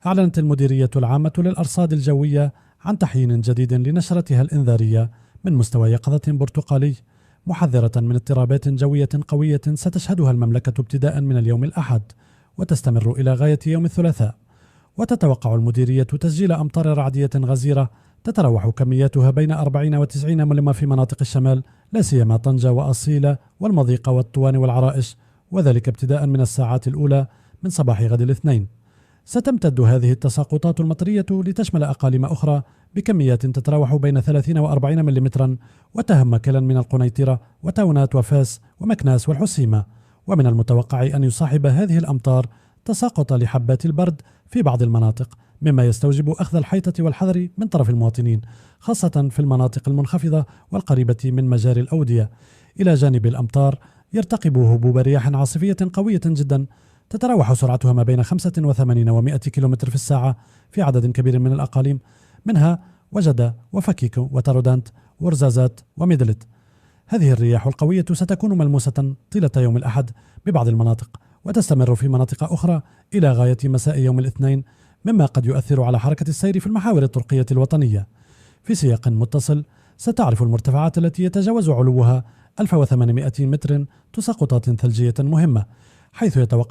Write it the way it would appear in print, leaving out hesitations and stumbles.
أعلنت المديرية العامة للأرصاد الجوية عن تحيين جديد لنشرتها الإنذارية من مستوى يقظة برتقالي، محذرة من اضطرابات جوية قوية ستشهدها المملكة ابتداء من اليوم الأحد وتستمر إلى غاية يوم الثلاثاء. وتتوقع المديرية تسجيل أمطار رعدية غزيرة تتراوح كمياتها بين 40 و90 ملم في مناطق الشمال، لا سيما طنجة وأصيلة والمضيق والطوان والعرائش، وذلك ابتداء من الساعات الأولى من صباح غد الاثنين. ستمتد هذه التساقطات المطرية لتشمل أقاليم أخرى بكميات تتراوح بين 30 و40 ملم، وتهم مكلا من القنيطرة وتاونات وفاس ومكناس والحسيمة. ومن المتوقع أن يصاحب هذه الأمطار تساقط لحبات البرد في بعض المناطق، مما يستوجب أخذ الحيطة والحذر من طرف المواطنين، خاصة في المناطق المنخفضة والقريبة من مجاري الأودية. إلى جانب الأمطار يرتقب هبوب رياح عاصفية قوية جدا تتراوح سرعتها ما بين 85 و 100 كيلومتر في الساعة في عدد كبير من الأقاليم، منها وجدة وفكيكو وتارودانت ورزازات وميدلت. هذه الرياح القوية ستكون ملموسة طيلة يوم الأحد ببعض المناطق، وتستمر في مناطق أخرى إلى غاية مساء يوم الاثنين، مما قد يؤثر على حركة السير في المحاور الطرقية الوطنية. في سياق متصل، ستعرف المرتفعات التي يتجاوز علوها 1800 متر تساقطات ثلجية مهمة، حيث يتوقع